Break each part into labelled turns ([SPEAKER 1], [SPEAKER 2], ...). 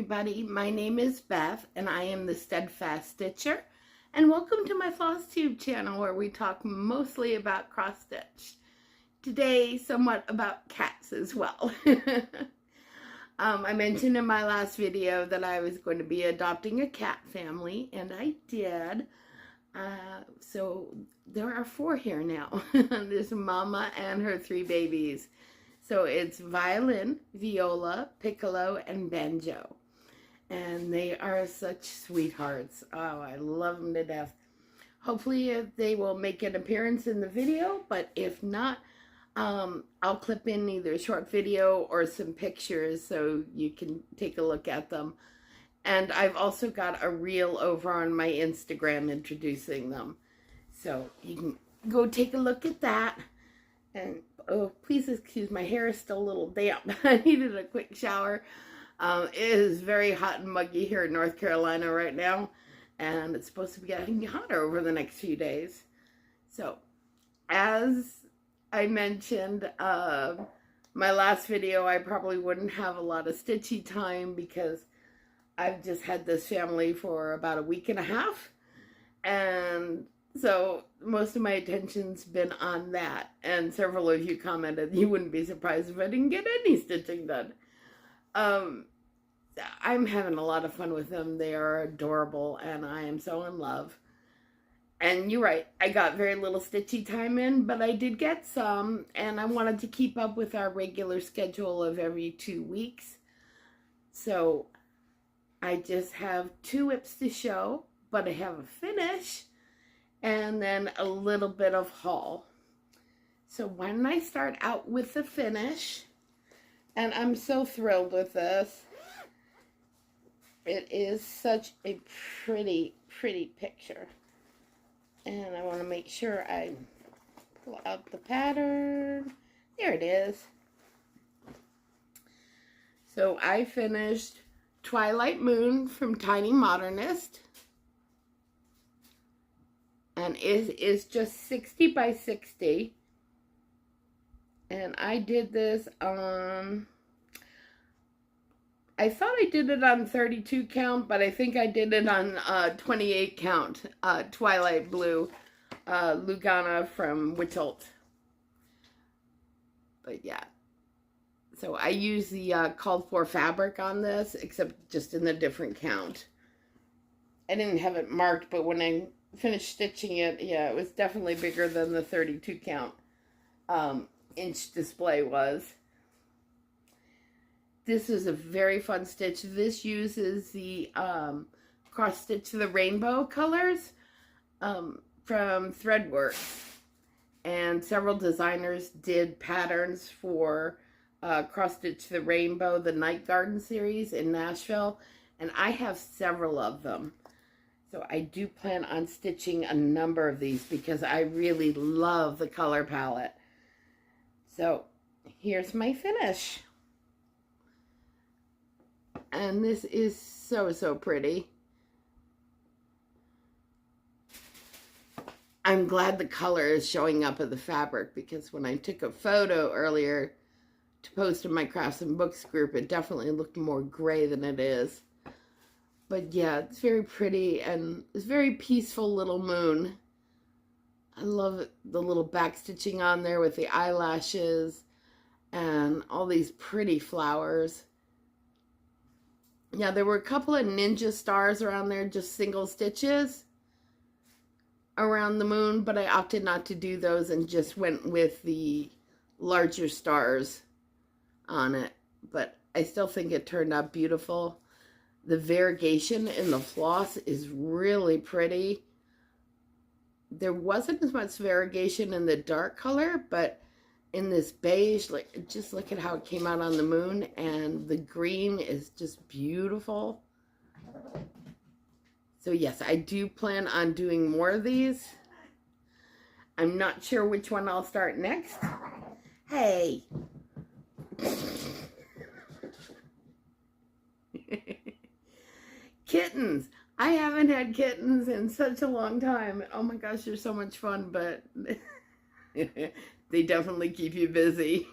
[SPEAKER 1] everybody, my name is Beth and I am the Steadfast Stitcher, and welcome to my Flosstube channel where we talk mostly about cross stitch. Today somewhat about cats as well. I mentioned in my last video that I was going to be adopting a cat family, and I did. So there are 4 here now. There's Mama and her 3 babies. So it's violin, viola, piccolo, and banjo. And they are such sweethearts. Oh, I love them to death. Hopefully they will make an appearance in the video, but if not, I'll clip in either a short video or some pictures so you can take a look at them. And I've also got a reel over on my Instagram introducing them. So you can go take a look at that. And oh, please excuse, my hair is still a little damp. I needed a quick shower. It is very hot and muggy here in North Carolina right now, and it's supposed to be getting hotter over the next few days. So, as I mentioned, my last video, I probably wouldn't have a lot of stitchy time because I've just had this family for about a week and a half, and so most of my attention's been on that, and several of you commented you wouldn't be surprised if I didn't get any stitching done. I'm having a lot of fun with them. They are adorable, and I am so in love. And you're right, I got very little stitchy time in, but I did get some, and I wanted to keep up with our regular schedule of every 2 weeks. So I just have 2 WIPs to show, but I have a finish and then a little bit of haul. So why don't I start out with the finish? And I'm so thrilled with this. It is such a pretty, pretty picture. And I want to make sure I pull out the pattern. There it is. So I finished Twilight Moon from Tiny Modernist. And it is just 60 by 60. And I did this on, I thought I did it on 32 count, but I think I did it on 28 count, Twilight Blue, Lugana from Whittelt. But yeah, so I use the called for fabric on this, except just in a different count. I didn't have it marked, but when I finished stitching it, yeah, it was definitely bigger than the 32 count inch display was. This is a very fun stitch. This uses the cross stitch the rainbow colors from Threadworks, and several designers did patterns for cross stitch the rainbow, the Night Garden series in Nashville, and I have several of them. So I do plan on stitching a number of these because I really love the color palette. So here's my finish. And this is so, so pretty. I'm glad the color is showing up of the fabric, because when I took a photo earlier to post in my Crafts and Books group, it definitely looked more gray than it is. But yeah, it's very pretty, and it's very peaceful little moon. I love the little back stitching on there with the eyelashes and all these pretty flowers. Yeah, there were a couple of ninja stars around there, just single stitches around the moon, but I opted not to do those and just went with the larger stars on it. But I still think it turned out beautiful. The variegation in the floss is really pretty. There wasn't as much variegation in the dark color, but in this beige, like, just look at how it came out on the moon, and the green is just beautiful. So yes, I do plan on doing more of these. I'm not sure which one I'll start next. Hey. Kittens. I haven't had kittens in such a long time. Oh my gosh, they're so much fun, but they definitely keep you busy.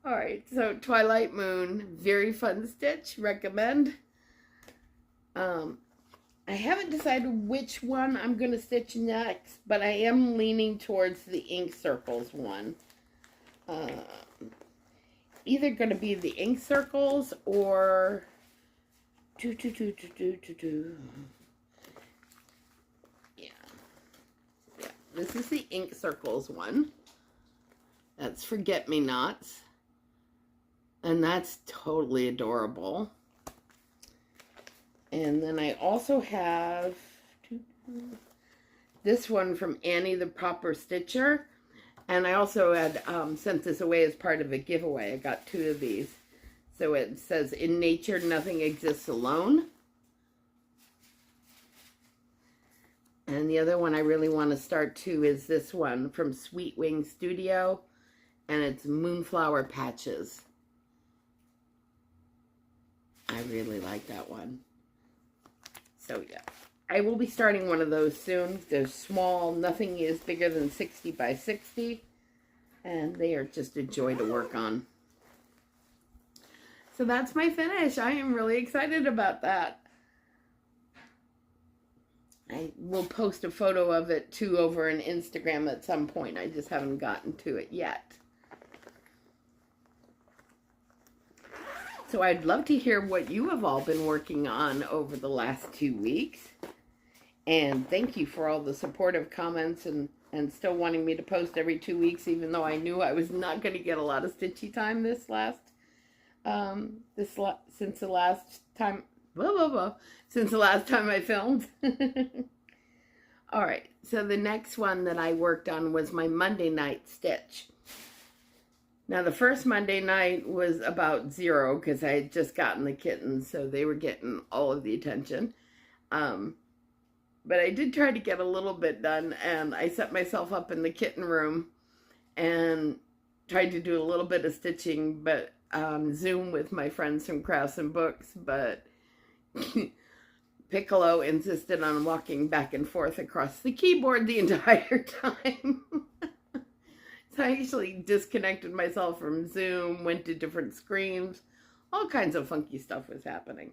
[SPEAKER 1] All right, so Twilight Moon, very fun stitch, recommend. I haven't decided which one I'm going to stitch next, but I am leaning towards the ink circles one. Either going to be the ink circles or yeah, this is the ink circles one. That's Forget-Me-Nots, and that's totally adorable. And then I also have this one from Annie the Proper Stitcher. And I also had sent this away as part of a giveaway. I got 2 of these. So it says, "In nature, nothing exists alone." And the other one I really want to start too is this one from Sweet Wing Studio. And it's Moonflower Patches. I really like that one. So yeah, I will be starting one of those soon. They're small, nothing is bigger than 60 by 60, and they are just a joy to work on. So that's my finish. I am really excited about that. I will post a photo of it too over on Instagram at some point. I just haven't gotten to it yet. So I'd love to hear what you have all been working on over the last 2 weeks. And thank you for all the supportive comments and still wanting me to post every 2 weeks, even though I knew I was not going to get a lot of stitchy time since the last time I filmed. All right, so the next one that I worked on was my Monday night stitch. Now, the first Monday night was about 0 because I had just gotten the kittens, so they were getting all of the attention. But I did try to get a little bit done, and I set myself up in the kitten room and tried to do a little bit of stitching, but Zoom with my friends from Crafts and Books, but Piccolo insisted on walking back and forth across the keyboard the entire time. So I actually disconnected myself from Zoom, went to different screens. All kinds of funky stuff was happening.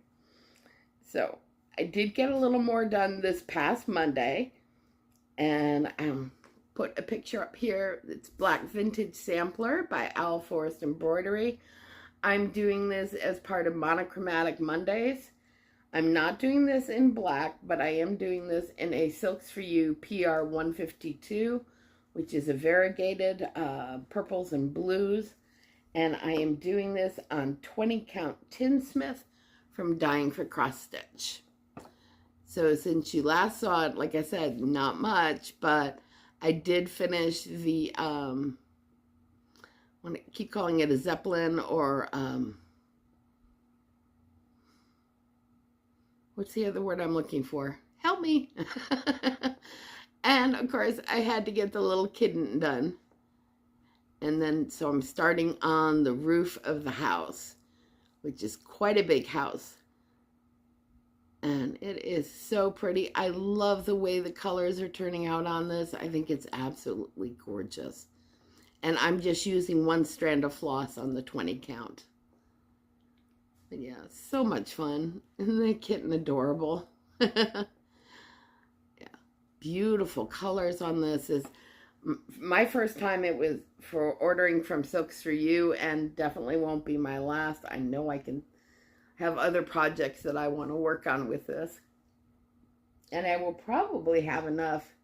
[SPEAKER 1] So I did get a little more done this past Monday. And put a picture up here. It's Black Vintage Sampler by Owl Forest Embroidery. I'm doing this as part of Monochromatic Mondays. I'm not doing this in black, but I am doing this in a Silks For You PR 152. Which is a variegated purples and blues. And I am doing this on 20 count Tinsmith from Dying for Cross Stitch. So since you last saw it, like I said, not much, but I did finish the, I want to keep calling it a Zeppelin or, what's the other word I'm looking for? Help me. And, of course, I had to get the little kitten done. And then, so I'm starting on the roof of the house, which is quite a big house. And it is so pretty. I love the way the colors are turning out on this. I think it's absolutely gorgeous. And I'm just using 1 strand of floss on the 20 count. But yeah, so much fun. Isn't that kitten adorable? Beautiful colors on this. Is my first time it was for ordering from Silks For You, and definitely won't be my last. I know I can have other projects that I want to work on with this, and I will probably have enough.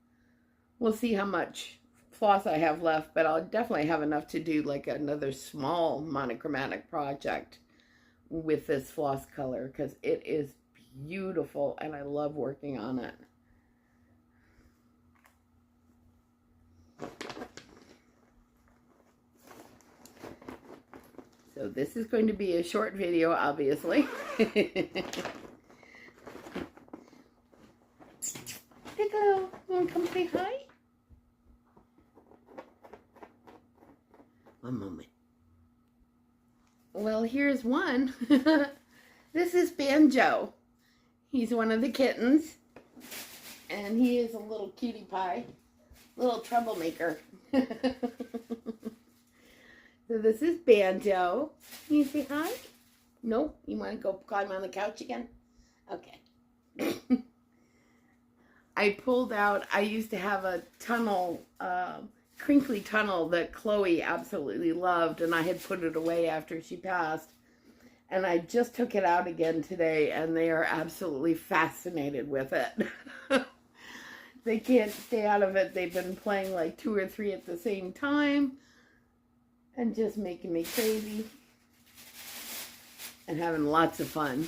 [SPEAKER 1] We'll see how much floss I have left, but I'll definitely have enough to do like another small monochromatic project with this floss color, because it is beautiful and I love working on it. So this is going to be a short video, obviously. Piccolo, you want to come say hi? One moment. Well, here's one. This is Banjo. He's one of the kittens. And he is a little cutie pie. Little troublemaker. So this is Banjo. Can you say hi? Nope. You want to go climb on the couch again? Okay. I pulled out, I used to have a tunnel, crinkly tunnel that Chloe absolutely loved, and I had put it away after she passed. And I just took it out again today, and they are absolutely fascinated with it. They can't stay out of it. They've been playing like 2 or 3 at the same time and just making me crazy and having lots of fun.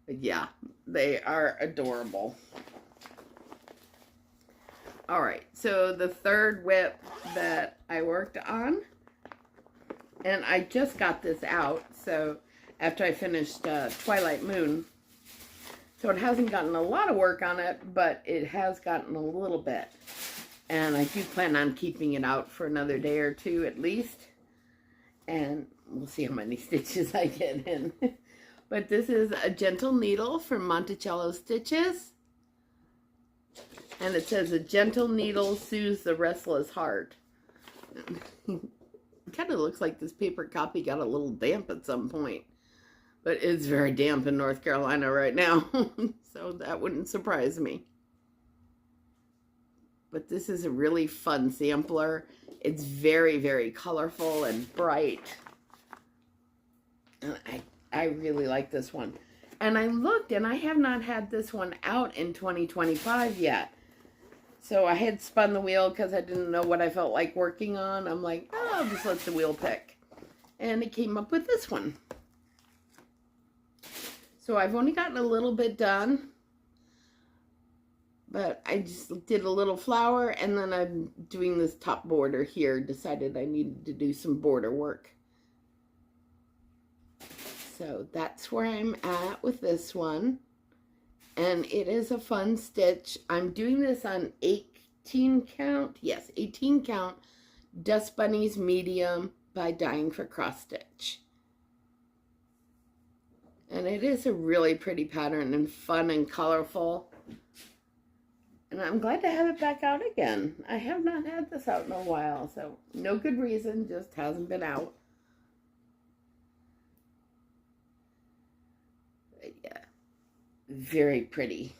[SPEAKER 1] But yeah, they are adorable. All right, so the third WIP that I worked on, and I just got this out, so after I finished Twilight Moon. So it hasn't gotten a lot of work on it, but it has gotten a little bit. And I do plan on keeping it out for another day or 2 at least. And we'll see how many stitches I get in. But this is a gentle needle from Monticello Stitches. And it says, a gentle needle soothes the restless heart. It kind of looks like this paper copy got a little damp at some point. But it's very damp in North Carolina right now. So that wouldn't surprise me. But this is a really fun sampler. It's very, very colorful and bright. And I really like this one. And I looked, and I have not had this one out in 2025 yet. So I had spun the wheel because I didn't know what I felt like working on. I'm like, oh, I'll just let the wheel pick. And it came up with this one. So I've only gotten a little bit done. But I just did a little flower, and then I'm doing this top border here. Decided I needed to do some border work. So that's where I'm at with this one. And it is a fun stitch. I'm doing this on 18 count. Yes, 18 count. Dust Bunnies Medium by Dying for Cross Stitch. And it is a really pretty pattern and fun and colorful. And I'm glad to have it back out again. I have not had this out in a while, so no good reason, just hasn't been out. But yeah, very pretty.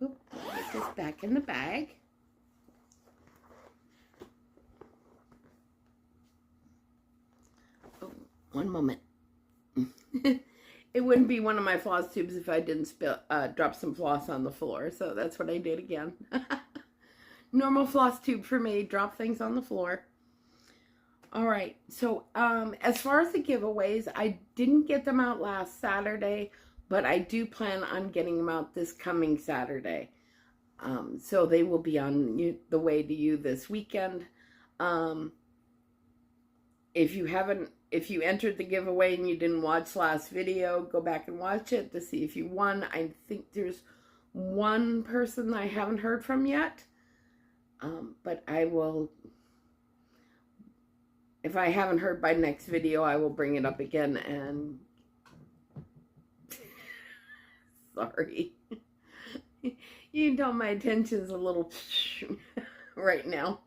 [SPEAKER 1] Oop, get this back in the bag. One moment. It wouldn't be one of my floss tubes if I didn't drop some floss on the floor. So that's what I did again. Normal floss tube for me. Drop things on the floor. All right. So as far as the giveaways, I didn't get them out last Saturday, but I do plan on getting them out this coming Saturday. So they will be on the way to you this weekend. If you entered the giveaway and you didn't watch last video, go back and watch it to see if you won. I think there's one person I haven't heard from yet. But I will, if I haven't heard by next video, I will bring it up again and, sorry. You can tell my attention's a little right now.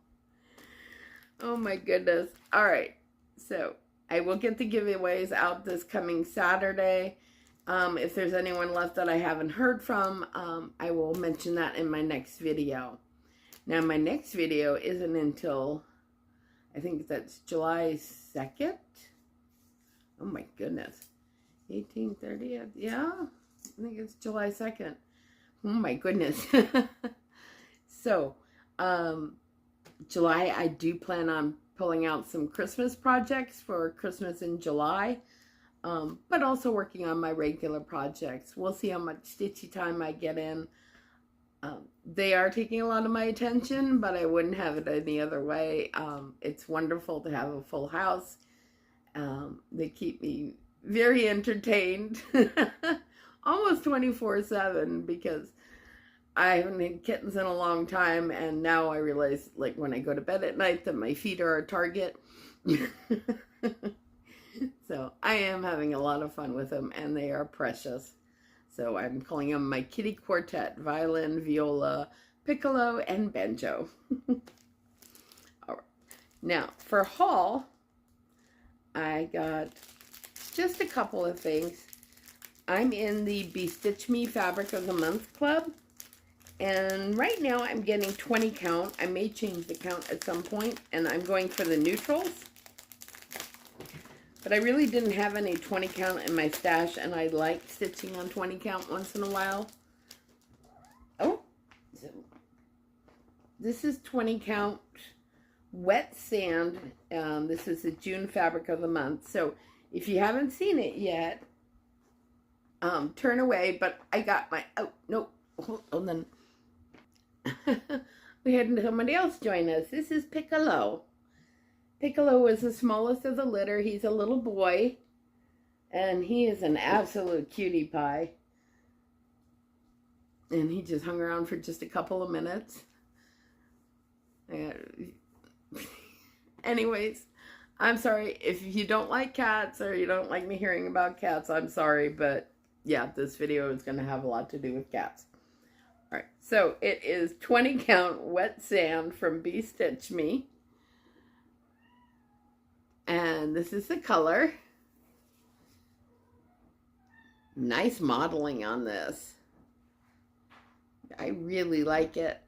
[SPEAKER 1] Oh my goodness. All right. So I will get the giveaways out this coming Saturday. If there's anyone left that I haven't heard from, I will mention that in my next video. Now, my next video isn't until, I think that's July 2nd. Oh my goodness. 1830th. Yeah, I think it's July 2nd. Oh my goodness. So, July, I do plan on pulling out some Christmas projects for Christmas in July, but also working on my regular projects. We'll see how much stitchy time I get in. They are taking a lot of my attention, but I wouldn't have it any other way. It's wonderful to have a full house. They keep me very entertained, almost 24/7, because I haven't had kittens in a long time, and now I realize, like, when I go to bed at night, that my feet are a target. So I am having a lot of fun with them, and they are precious. So I'm calling them my kitty quartet: violin, viola, piccolo, and banjo. All right. Now for haul, I got just a couple of things. I'm in the Bestitchme Fabric of the Month Club. And right now I'm getting 20 count. I may change the count at some point, and I'm going for the neutrals. But I really didn't have any 20 count in my stash, and I like stitching on 20 count once in a while. Oh, so this is 20 count wet sand. This is the June Fabric of the Month. So if you haven't seen it yet, turn away. But I got my, oh, no, hold on. We had somebody else join us. This is Piccolo. Piccolo is the smallest of the litter. He's a little boy, and he is an absolute cutie pie. And he just hung around for just a couple of minutes. Anyways, I'm sorry if you don't like cats or you don't like me hearing about cats. I'm sorry, but yeah, this video is going to have a lot to do with cats. All right, so it is 20 count wet sand from Bestitchme. And this is the color. Nice modeling on this. I really like it.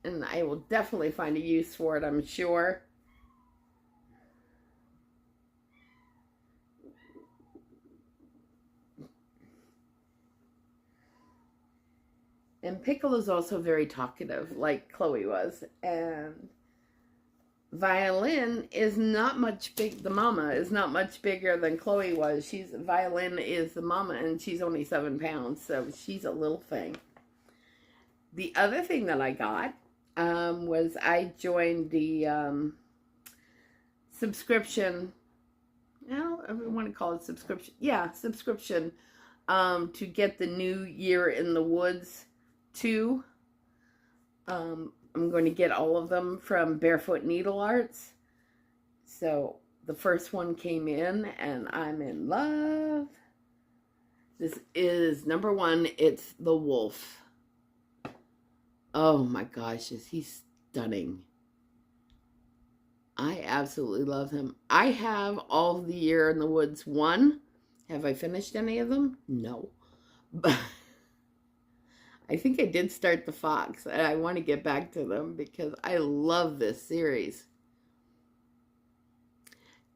[SPEAKER 1] And I will definitely find a use for it, I'm sure. And Piccolo's also very talkative, like Chloe was. And Violin is not much big. The mama is not much bigger than Chloe was. Violin is the mama, and she's only 7 pounds, so she's a little thing. The other thing that I got was I joined the subscription. Well, I want to call it subscription. Yeah, subscription to get the New Year in the Woods 2. I'm going to get all of them from Barefoot Needle Arts. So the first one came in, and I'm in love. This is number 1. It's the wolf. Oh my gosh, is he stunning. I absolutely love him. I have all of the Year in the Woods 1. Have I finished any of them? No. But I think I did start the fox, and I want to get back to them because I love this series.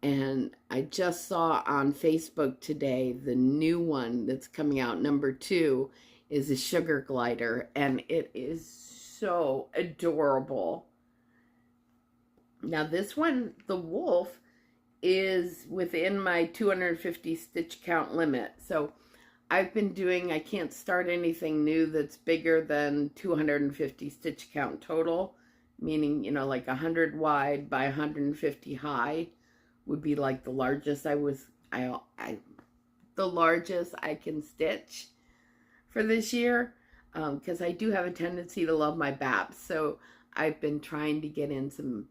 [SPEAKER 1] And I just saw on Facebook today the new one that's coming out, number 2, is a sugar glider, and it is so adorable. Now this one, the wolf, is within my 250 stitch count limit. So I've been doing, I can't start anything new that's bigger than 250 stitch count total, meaning, you know, like 100 wide by 150 high would be like the largest the largest I can stitch for this year, because I do have a tendency to love my BAPs. So I've been trying to get in some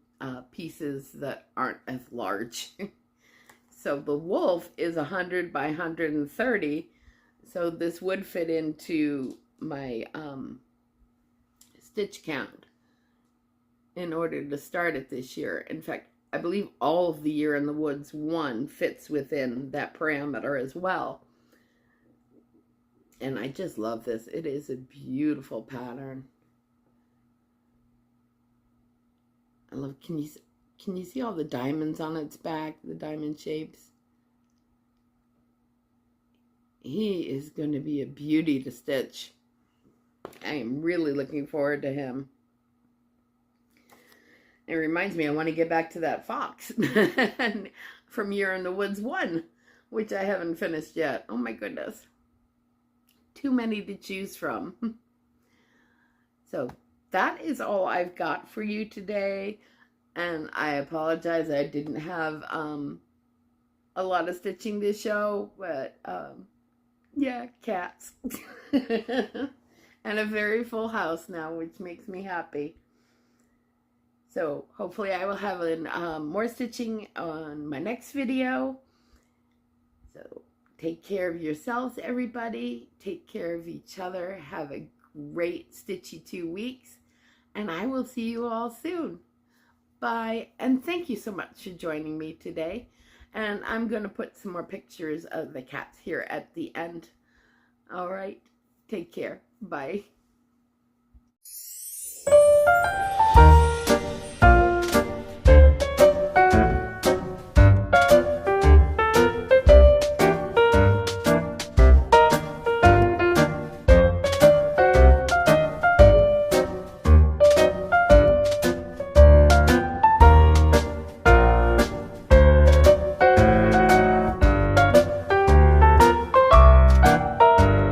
[SPEAKER 1] pieces that aren't as large. So the wolf is 100 by 130. So this would fit into my stitch count in order to start it this year. In fact, I believe all of the Year in the Woods 1 fits within that parameter as well. And I just love this. It is a beautiful pattern. I love, can you see all the diamonds on its back, the diamond shapes? He is going to be a beauty to stitch. I am really looking forward to him. It reminds me, I want to get back to that fox from Year in the Woods 1, which I haven't finished yet. Oh my goodness. Too many to choose from. So that is all I've got for you today. And I apologize, I didn't have a lot of stitching to show, but yeah, cats. And a very full house now, which makes me happy. So hopefully I will have more stitching on my next video. So Take care of yourselves, everybody. Take care of each other. Have a great stitchy 2 weeks. And I will see you all soon. Bye. And thank you so much for joining me today. And I'm going to put some more pictures of the cats here at the end. All right. Take care. Bye.